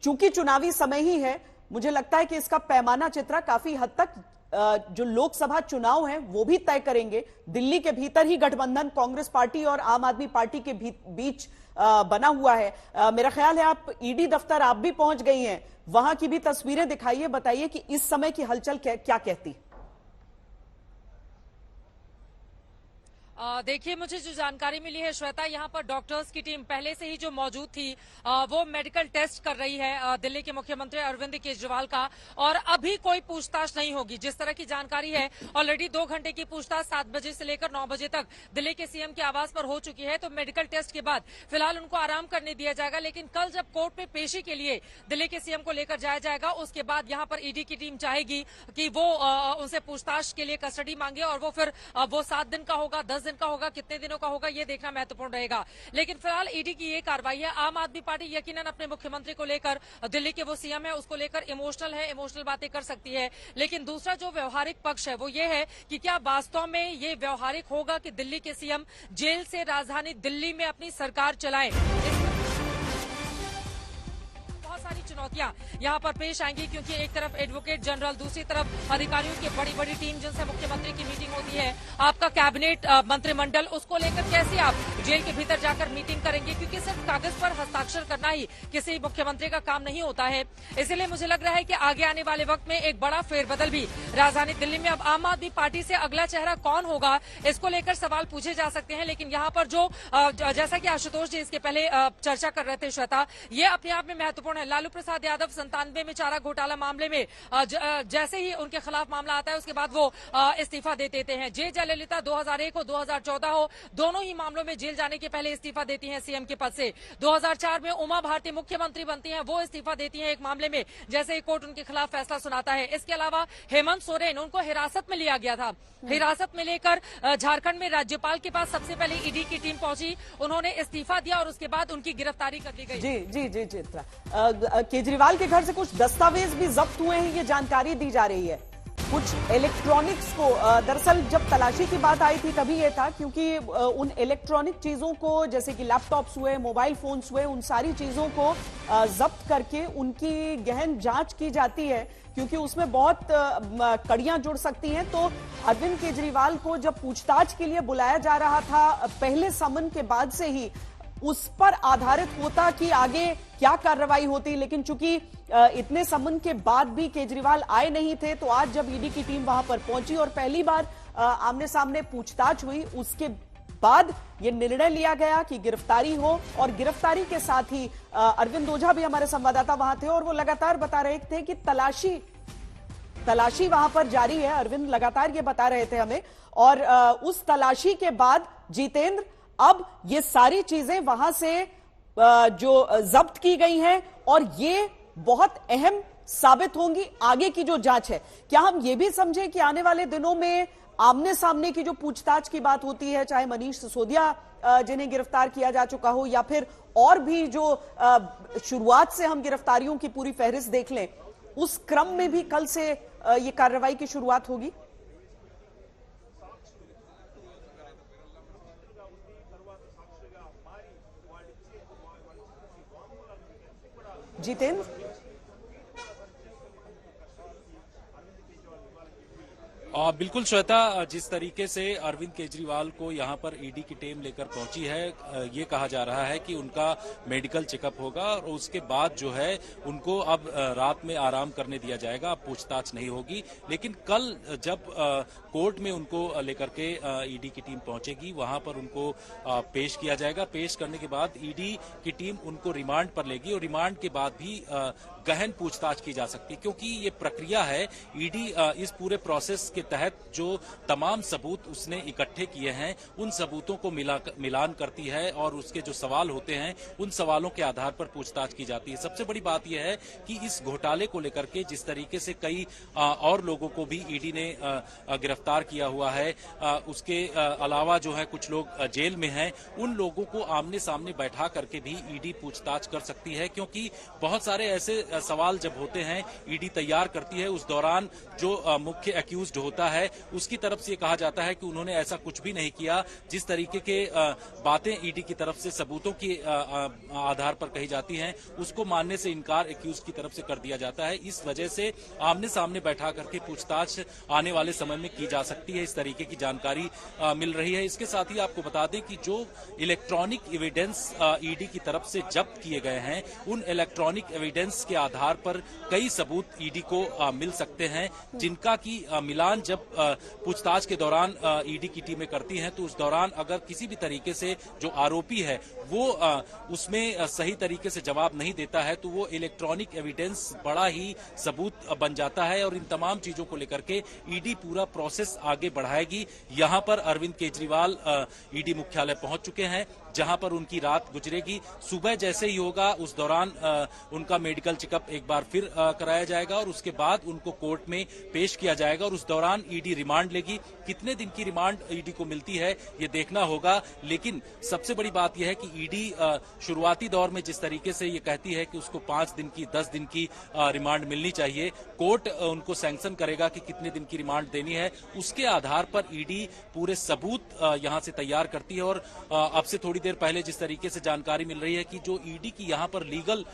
चूंकि चुनावी समय ही है, मुझे लगता है कि इसका पैमाना चित्र काफी हद तक जो लोकसभा चुनाव हैं वो भी तय करेंगे। दिल्ली के भीतर ही गठबंधन कांग्रेस पार्टी और आम आदमी पार्टी के बीच बना हुआ है। मेरा ख्याल है आप ईडी दफ्तर आप भी पहुंच गई हैं, वहां की भी तस्वीरें दिखाइए, बताइए कि इस समय की हलचल क्या कहती। देखिए, मुझे जो जानकारी मिली है श्वेता, यहाँ पर डॉक्टर्स की टीम पहले से ही जो मौजूद थी वो मेडिकल टेस्ट कर रही है दिल्ली के मुख्यमंत्री अरविंद केजरीवाल का, और अभी कोई पूछताछ नहीं होगी। जिस तरह की जानकारी है, ऑलरेडी 2 घंटे की पूछताछ 7 बजे से लेकर 9 बजे तक दिल्ली के सीएम के आवास पर हो चुकी है। तो मेडिकल टेस्ट के बाद फिलहाल उनको आराम करने दिया जाएगा, लेकिन कल जब कोर्ट में पेशी के लिए दिल्ली के सीएम को लेकर जाया जाएगा, उसके बाद यहाँ पर ईडी की टीम चाहेगी कि वो उनसे पूछताछ के लिए कस्टडी मांगे, और वो फिर वो 7 दिन का होगा, 10 दिन का होगा, कितने दिनों का होगा, ये देखना महत्वपूर्ण रहेगा। लेकिन फिलहाल ईडी की ये कार्रवाई है। आम आदमी पार्टी यकीनन अपने मुख्यमंत्री को लेकर, दिल्ली के वो सीएम है, उसको लेकर इमोशनल बातें कर सकती है, लेकिन दूसरा जो व्यवहारिक पक्ष है वो ये है कि क्या वास्तव में ये व्यवहारिक होगा कि दिल्ली के सीएम जेल से राजधानी दिल्ली में अपनी सरकार चलाएं। सारी चुनौतियां यहाँ पर पेश आएंगी, क्योंकि एक तरफ एडवोकेट जनरल, दूसरी तरफ अधिकारियों की बड़ी बड़ी टीम जिनसे मुख्यमंत्री की मीटिंग होती है, आपका कैबिनेट मंत्रिमंडल, उसको लेकर कैसे आप जेल के भीतर जाकर मीटिंग करेंगे, क्योंकि सिर्फ कागज पर हस्ताक्षर करना ही किसी मुख्यमंत्री का काम नहीं होता है। इसलिए मुझे लग रहा है कि आगे आने वाले वक्त में एक बड़ा फेरबदल भी राजधानी दिल्ली में। अब आम आदमी पार्टी से अगला चेहरा कौन होगा, इसको लेकर सवाल पूछे जा सकते हैं, लेकिन यहाँ पर जो जैसा कि आशुतोष जी इसके पहले चर्चा कर रहे थे श्वेता, ये अपने आप में महत्वपूर्ण है। लालू प्रसाद यादव 97 में चारा घोटाला मामले में जैसे ही उनके खिलाफ मामला आता है, उसके बाद वो इस्तीफा दे देते हैं। जे जयललिता 2001 हो 2014 हो, दोनों ही मामलों में जेल जाने के पहले इस्तीफा देती हैं सीएम के पद से। 2004 में उमा भारती मुख्यमंत्री बनती हैं, वो इस्तीफा देती हैं एक मामले में जैसे ही कोर्ट उनके खिलाफ फैसला सुनाता है। इसके अलावा हेमंत सोरेन, उनको हिरासत में लिया गया था, हिरासत में लेकर झारखंड में राज्यपाल के पास सबसे पहले ईडी की टीम पहुंची, उन्होंने इस्तीफा दिया और उसके बाद उनकी गिरफ्तारी कर ली गई। जी जी जी चित्रा, केजरीवाल के घर से कुछ दस्तावेज भी जब्त हुए हैं, ये जानकारी दी जा रही है। कुछ इलेक्ट्रॉनिक्स को, दरअसल जब तलाशी की बात आई थी तभी ये था, क्योंकि उन इलेक्ट्रॉनिक चीजों को जैसे कि लैपटॉप्स हुए, मोबाइल फोन्स हुए, उन सारी चीजों को जब्त करके उनकी गहन जांच की जाती है, क्योंकि उसमें बहुत कड़ियां जुड़ सकती हैं। तो अरविंद केजरीवाल को जब पूछताछ के लिए बुलाया जा रहा था, पहले समन के बाद से ही उस पर आधारित होता कि आगे क्या कार्रवाई होती, लेकिन चूंकि इतने समन के बाद भी केजरीवाल आए नहीं थे, तो आज जब ईडी की टीम वहां पर पहुंची और पहली बार आमने सामने पूछताछ हुई, उसके बाद यह निर्णय लिया गया कि गिरफ्तारी हो। और गिरफ्तारी के साथ ही अरविंद ओझा भी हमारे संवाददाता वहां थे और वो लगातार बता रहे थे कि तलाशी वहां पर जारी है। अरविंद लगातार ये बता रहे थे हमें, और उस तलाशी के बाद जितेंद्र, अब ये सारी चीजें वहां से जो जब्त की गई हैं और ये बहुत अहम साबित होंगी आगे की जो जांच है। क्या हम ये भी समझे कि आने वाले दिनों में आमने सामने की जो पूछताछ की बात होती है, चाहे मनीष सिसोदिया जिन्हें गिरफ्तार किया जा चुका हो, या फिर और भी जो शुरुआत से हम गिरफ्तारियों की पूरी फहरिस्त देख लें, उस क्रम में भी कल से ये कार्रवाई की शुरुआत होगी? जितेंद्र, बिल्कुल श्वेता, जिस तरीके से अरविंद केजरीवाल को यहां पर ईडी की टीम लेकर पहुंची है, ये कहा जा रहा है कि उनका मेडिकल चेकअप होगा और उसके बाद जो है उनको अब रात में आराम करने दिया जाएगा, अब पूछताछ नहीं होगी। लेकिन कल जब कोर्ट में उनको लेकर के ईडी की टीम पहुंचेगी, वहां पर उनको पेश किया जाएगा। पेश करने के बाद ईडी की टीम उनको रिमांड पर लेगी और रिमांड के बाद भी गहन पूछताछ की जा सकती है, क्योंकि ये प्रक्रिया है। ईडी इस पूरे प्रोसेस के तहत जो तमाम सबूत उसने इकट्ठे किए हैं, उन सबूतों को मिलान करती है और उसके जो सवाल होते हैं, उन सवालों के आधार पर पूछताछ की जाती है। सबसे बड़ी बात यह है कि इस घोटाले को लेकर के जिस तरीके से कई और लोगों को भी ईडी ने गिरफ्तार किया हुआ है, उसके अलावा जो है कुछ लोग जेल में हैं, उन लोगों को आमने सामने बैठा करके भी ईडी पूछताछ कर सकती है, क्योंकि बहुत सारे ऐसे सवाल जब होते हैं ईडी तैयार करती है, उस दौरान जो मुख्य एक्यूज्ड होते होता है उसकी तरफ से ये कहा जाता है कि उन्होंने ऐसा कुछ भी नहीं किया। जिस तरीके के बातें ईडी की तरफ से सबूतों के आधार पर कही जाती हैं उसको मानने से इनकार एक्यूज की तरफ से कर दिया जाता है। इस वजह से आमने सामने बैठा करके पूछताछ आने वाले समय में की जा सकती है, इस तरीके की जानकारी मिल रही है। इसके साथ ही आपको बता दें कि जो इलेक्ट्रॉनिक एविडेंस ईडी की तरफ से जब्त किए गए हैं उन इलेक्ट्रॉनिक एविडेंस के आधार पर कई सबूत ईडी को मिल सकते हैं, जिनका की मिलान जब पूछताछ के दौरान ईडी की टीमें करती हैं तो उस दौरान अगर किसी भी तरीके से जो आरोपी है वो उसमें सही तरीके से जवाब नहीं देता है तो वो इलेक्ट्रॉनिक एविडेंस बड़ा ही सबूत बन जाता है और इन तमाम चीजों को लेकर के ईडी पूरा प्रोसेस आगे बढ़ाएगी। यहां पर अरविंद केजरीवाल ईडी मुख्यालय पहुंच चुके हैं, जहां पर उनकी रात गुजरेगी। सुबह जैसे ही होगा उस दौरान उनका मेडिकल चेकअप एक बार फिर कराया जाएगा और उसके बाद उनको कोर्ट में पेश किया जाएगा और उस दौरान ईडी रिमांड लेगी। कितने दिन की रिमांड ईडी को मिलती है ये देखना होगा, लेकिन सबसे बड़ी बात यह है कि ईडी शुरुआती दौर में जिस तरीके से ये कहती है कि उसको 5 दिन की 10 दिन की रिमांड मिलनी चाहिए, कोर्ट उनको सैंक्शन करेगा कि कितने दिन की रिमांड देनी है, उसके आधार पर ईडी पूरे सबूत यहां से तैयार करती है। और अब से थोड़ी देर पहले जिस तरीके से जानकारी मिल रही है कि जो ईडी की यहां पर लीगल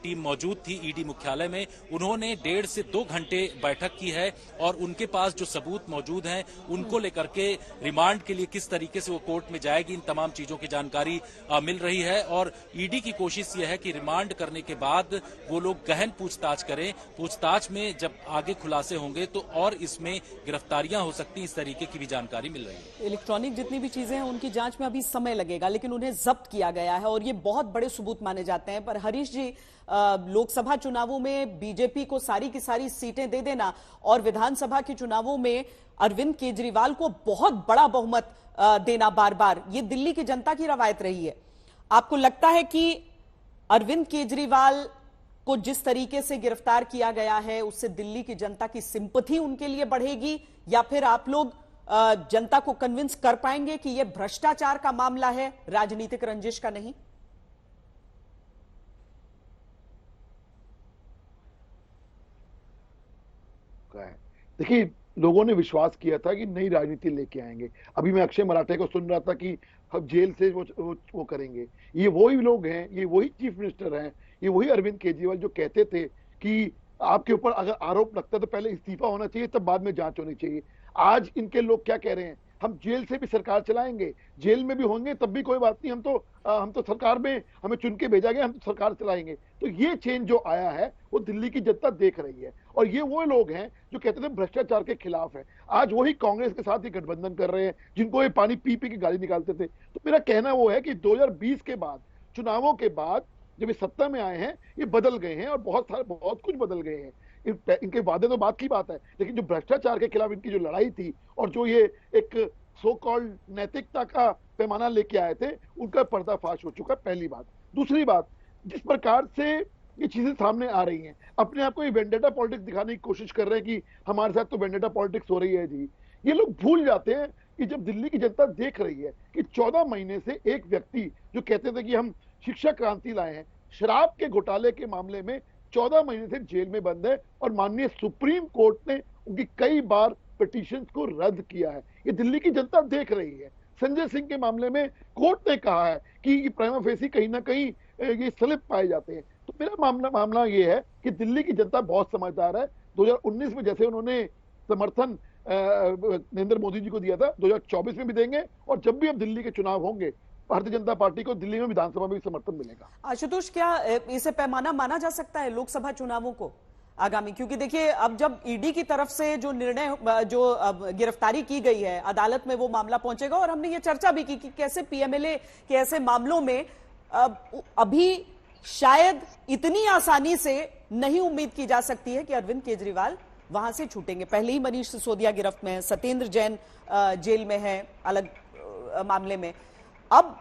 टीम मौजूद थी ईडी मुख्यालय में, उन्होंने 1.5 से 2 घंटे बैठक की है और उनके पास जो सबूत मौजूद हैं उनको लेकर के रिमांड के लिए किस तरीके से वो कोर्ट में जाएगी, इन तमाम चीजों की जानकारी मिल रही है। और ईडी की कोशिश यह है कि रिमांड करने के बाद वो लोग गहन पूछताछ करें। पूछताछ में जब आगे खुलासे होंगे तो और इसमें गिरफ्तारियां हो सकती, इस तरीके की भी जानकारी मिल रही है। इलेक्ट्रॉनिक जितनी भी चीजें हैं उनकी जांच में अभी समय लगेगा, लेकिन उन्हें जब्त किया गया है और ये बहुत बड़े सबूत माने जाते हैं। पर हरीश जी, लोकसभा चुनावों में बीजेपी को सारी की सारी सीटें दे देना और विधानसभा के चुनावों में अरविंद केजरीवाल को बहुत बड़ा बहुमत देना बार बार, ये दिल्ली की जनता की रवायत रही है। आपको लगता है कि अरविंद केजरीवाल को जिस तरीके से गिरफ्तार किया गया है उससे दिल्ली की जनता की सिंपैथी उनके लिए बढ़ेगी, या फिर आप लोग जनता को कन्विंस कर पाएंगे कि यह भ्रष्टाचार का मामला है, राजनीतिक रंजिश का नहीं? देखिए, लोगों ने विश्वास किया था कि नई राजनीति लेके आएंगे। अभी मैं अक्षय मराठे को सुन रहा था कि हम जेल से वो करेंगे। ये वही लोग हैं, ये वही चीफ मिनिस्टर हैं, ये वही अरविंद केजरीवाल जो कहते थे कि आपके ऊपर अगर आरोप लगता है तो पहले इस्तीफा होना चाहिए, तब बाद में जांच होनी चाहिए। आज इनके लोग क्या कह रहे हैं, हम जेल से भी सरकार चलाएंगे, जेल में भी होंगे तब भी कोई बात नहीं, हम तो सरकार में हमें चुन के भेजा गया, हम तो सरकार चलाएंगे। तो ये चेंज जो आया है वो दिल्ली की जनता देख रही है और ये वो लोग हैं जो कहते थे भ्रष्टाचार के खिलाफ है, आज वही कांग्रेस के साथ ही गठबंधन कर रहे हैं जिनको ये पानी पी पी के गाली निकालते थे। तो मेरा कहना वो है कि 2020 के बाद, चुनावों के बाद जब ये सत्ता में आए हैं, ये बदल गए हैं और बहुत कुछ बदल गए हैं। इनके वादे तो बात की बात है, लेकिन जो भ्रष्टाचार के खिलाफ इनकी जो लड़ाई थी और जो ये एक सो कॉल्ड नैतिकता का पैमाना लेके आए थे, उनका पर्दाफाश हो चुका, पहली बात। दूसरी बात, जिस प्रकार से ये चीजें सामने आ रही हैं, अपने आप को ये वेंडेटा पॉलिटिक्स दिखाने की कोशिश कर रहे हैं कि हमारे साथ तो वेंडेटा पॉलिटिक्स हो रही है जी। ये लोग भूल जाते हैं कि जब दिल्ली की जनता देख रही है कि 14 महीने से एक व्यक्ति जो कहते थे कि हम शिक्षा क्रांति लाए हैं, शराब के घोटाले के मामले में 14 महीने से जेल में बंद है और माननीय सुप्रीम कोर्ट ने उनकी कई बार पिटीशंस को रद्द किया है। ये दिल्ली की जनता देख रही है। संजय सिंह के मामले में कोर्ट ने कहा है कि ये प्राइमा फेसी कहीं ना कहीं ये स्लिप पाए जाते हैं। तो मेरा मामला ये है कि दिल्ली की जनता बहुत समझदार है। 2019 में जैसे उन्होंने समर्थन नरेंद्र मोदी जी को दिया था, 2024 में भी देंगे और जब भी अब दिल्ली के चुनाव होंगे, भारतीय जनता पार्टी को दिल्ली में विधानसभा में भी समर्थन मिलेगा। आशुतोष, क्या इसे पैमाना माना जा सकता है लोकसभा चुनावों को आगामी? क्योंकि देखिए, अब जब ईडी की तरफ से जो निर्णय, जो गिरफ्तारी की गई है, अदालत में वो मामला पहुंचेगा और हमने ये चर्चा भी की कि कैसे पीएमएलए के ऐसे मामलों में अभी शायद इतनी आसानी से नहीं उम्मीद की जा सकती है कि अरविंद केजरीवाल वहां से छूटेंगे। पहले ही मनीष सिसोदिया गिरफ्त में है, सत्येंद्र जैन जेल में है अलग मामले में। अब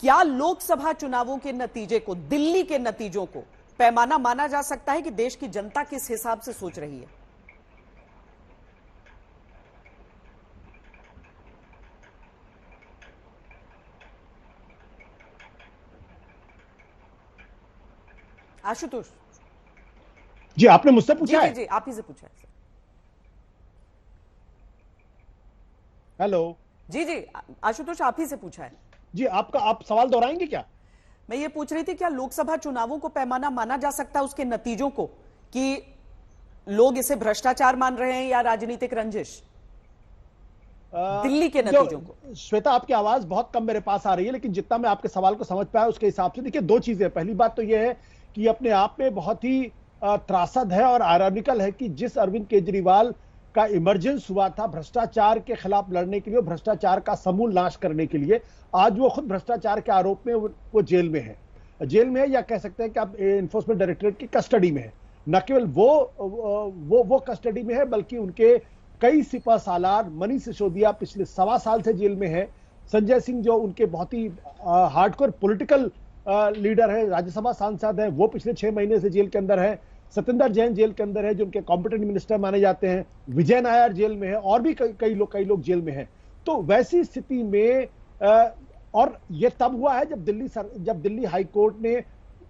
क्या लोकसभा चुनावों के नतीजे को, दिल्ली के नतीजों को पैमाना माना जा सकता है कि देश की जनता किस हिसाब से सोच रही है? आशुतोष जी, आपने मुझसे पूछा है? जी, आप ही से पूछा है। हेलो जी जी, आशुतोष आप ही से पूछा है। जी, आप सवाल दोहराएंगे क्या? मैं ये पूछ रही थी, क्या लोकसभा चुनावों को पैमाना माना जा सकता है उसके नतीजों को, कि लोग इसे भ्रष्टाचार मान रहे हैं या राजनीतिक रंजिश, दिल्ली के नतीजों को? श्वेता, आपकी आवाज बहुत कम मेरे पास आ रही है, लेकिन जितना मैं आपके सवाल को समझ पाया उसके हिसाब से देखिए, दो चीजें। पहली बात तो यह है कि अपने आप में बहुत ही त्रासद है और आयरॉनिकल है कि जिस अरविंद केजरीवाल का इमरजेंस हुआ था भ्रष्टाचार के खिलाफ लड़ने के लिए, भ्रष्टाचार का समूल नाश करने के लिए, आज वो खुद भ्रष्टाचार के आरोप में वो जेल में है। जेल में है, या कह सकते हैं कि आप एनफोर्समेंट डायरेक्टरेट की कस्टडी में है। न केवल वो कस्टडी में है, बल्कि उनके कई सिपह सालार, मनीष सिसोदिया पिछले 1.25 साल से जेल में है। संजय सिंह जो उनके बहुत ही हार्डकोर पॉलिटिकल लीडर है, राज्यसभा सांसद है, वो पिछले 6 महीने से जेल के अंदर है। सत्येंद्र जैन जेल के अंदर है, जो उनके कॉम्पिटेंट मिनिस्टर माने जाते हैं। विजय नायर जेल में है, और भी कई लोग जेल में हैं। तो वैसी स्थिति में और यह तब हुआ है जब दिल्ली हाई कोर्ट ने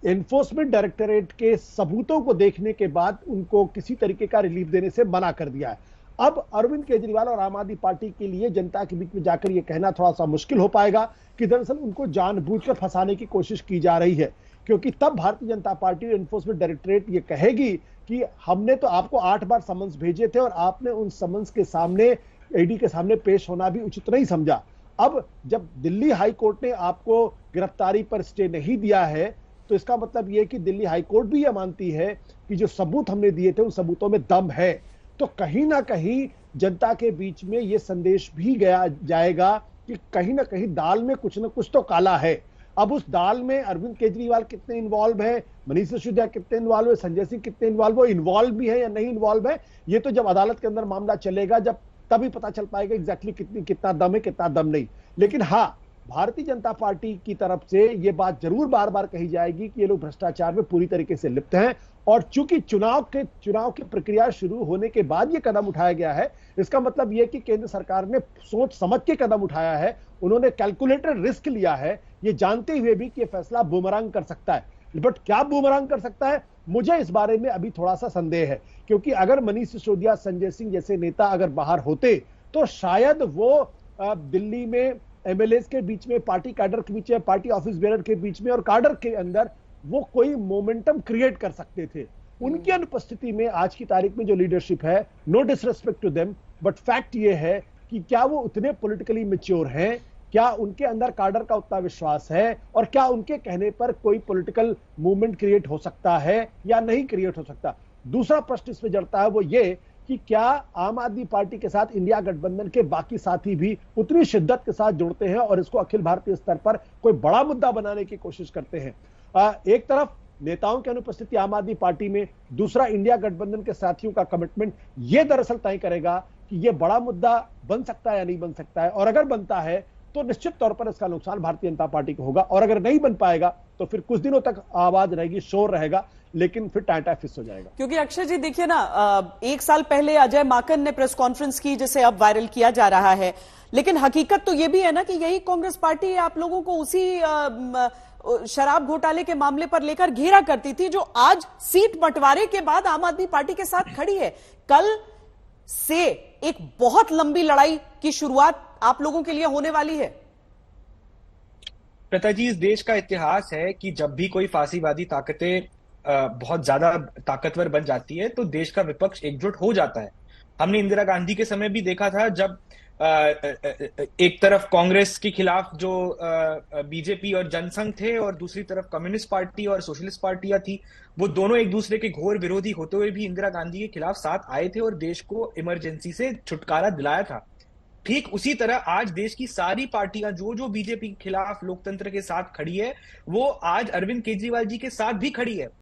एनफोर्समेंट डायरेक्टरेट के सबूतों को देखने के बाद उनको किसी तरीके का रिलीफ देने से मना कर दिया है। अब अरविंद केजरीवाल और आम आदमी पार्टी के लिए जनता के बीच में जाकर यह कहना थोड़ा सा मुश्किल हो पाएगा कि दरअसल उनको जानबूझकर फंसाने की कोशिश की जा रही है, क्योंकि तब Bharatiya Janata party enforcement directorate ये कहेगी कि हमने तो आपको 8 बार समन्स भेजे थे और आपने उन समन्स के सामने, ईडी के सामने पेश होना भी उचित नहीं समझा। अब जब दिल्ली हाई कोर्ट ने आपको गिरफ्तारी पर स्टे नहीं दिया है, तो इसका मतलब यह कि दिल्ली हाई कोर्ट भी यह मानती है कि जो सबूत हमने दिए थे उन सबूतों में दम है। तो कहीं ना कहीं जनता के बीच में यह संदेश भी जाएगा कि कहीं ना कहीं दाल में कुछ ना कुछ तो काला है। अब उस दाल में अरविंद केजरीवाल कितने इन्वॉल्व है, मनीष सिसोदिया कितने इन्वॉल्व है, संजय सिंह कितने इन्वॉल्व भी है या नहीं इन्वॉल्व है, ये तो जब अदालत के अंदर मामला चलेगा जब तभी पता चल पाएगा एग्जैक्टली कितना दम है, कितना दम नहीं। लेकिन हाँ, भारतीय जनता पार्टी की तरफ से यह बात जरूर बार बार कही जाएगी कि ये लोग भ्रष्टाचार में पूरी तरीके से लिप्त हैं। और चूंकि चुनाव की प्रक्रिया शुरू होने के बाद यह कदम उठाया गया है, इसका मतलब यह कि केंद्र सरकार ने सोच समझ के कदम उठाया है। उन्होंने कैलकुलेटेड रिस्क लिया है, ये जानते हुए भी कि यह फैसला बूमरैंग कर सकता है। बट क्या बूमरैंग कर सकता है, मुझे इस बारे में अभी थोड़ा सा संदेह है, क्योंकि अगर मनीष सिसोदिया, संजय सिंह जैसे नेता अगर बाहर होते तो शायद वो दिल्ली में एमएलए के बीच में, पार्टी कैडर के बीच में, पार्टी ऑफिस बेरर के बीच में और कैडर के अंदर वो कोई मोमेंटम क्रिएट कर सकते थे। उनकी अनुपस्थिति में आज की तारीख में जो लीडरशिप है, no disrespect to them, but fact ये है कि क्या वो उतने पॉलिटिकली मैच्योर हैं, क्या उनके अंदर कैडर का उतना विश्वास है, और क्या उनके कहने पर कोई पॉलिटिकल मूवमेंट क्रिएट हो सकता है या नहीं क्रिएट हो सकता। दूसरा प्रश्न इसमें जड़ता है वो ये कि क्या आम आदमी पार्टी के साथ इंडिया गठबंधन के बाकी साथी भी उतनी शिद्दत के साथ जुड़ते हैं और इसको अखिल भारतीय स्तर पर कोई बड़ा मुद्दा बनाने की कोशिश करते हैं। एक तरफ नेताओं की अनुपस्थिति आम आदमी पार्टी में, दूसरा इंडिया गठबंधन के साथियों का कमिटमेंट, यह दरअसल तय करेगा कि यह बड़ा मुद्दा बन सकता है या नहीं बन सकता है। और अगर बनता है तो निश्चित तौर पर इसका नुकसान भारतीय जनता पार्टी को होगा, और अगर नहीं बन पाएगा तो फिर कुछ दिनों तक आवाज रहेगी, शोर रहेगा, लेकिन फिर टाटा फिस हो जाएगा। क्योंकि अक्षय जी देखिए ना, 1 साल पहले अजय माकन ने प्रेस कॉन्फ्रेंस की जिसे अब वायरल किया जा रहा है, लेकिन हकीकत तो यह भी है ना कि यही कांग्रेस पार्टी आप लोगों को उसी शराब घोटाले के मामले पर लेकर घेरा करती थी, जो आज सीट बंटवारे के बाद आम आदमी पार्टी के साथ खड़ी है। कल से एक बहुत लंबी लड़ाई की शुरुआत आप लोगों के लिए होने वाली है। श्वेता जी, इस देश का इतिहास है कि जब भी कोई फासीवादी ताकतें बहुत ज्यादा ताकतवर बन जाती है तो देश का विपक्ष एकजुट हो जाता है। हमने इंदिरा गांधी के समय भी देखा था, जब एक तरफ कांग्रेस के खिलाफ जो बीजेपी और जनसंघ थे और दूसरी तरफ कम्युनिस्ट पार्टी और सोशलिस्ट पार्टियां थी, वो दोनों एक दूसरे के घोर विरोधी होते हुए भी इंदिरा गांधी के खिलाफ साथ आए थे और देश को इमरजेंसी से छुटकारा दिलाया था। ठीक उसी तरह आज देश की सारी पार्टियां जो बीजेपी के खिलाफ लोकतंत्र के साथ खड़ी है, वो आज अरविंद केजरीवाल जी के साथ भी खड़ी है।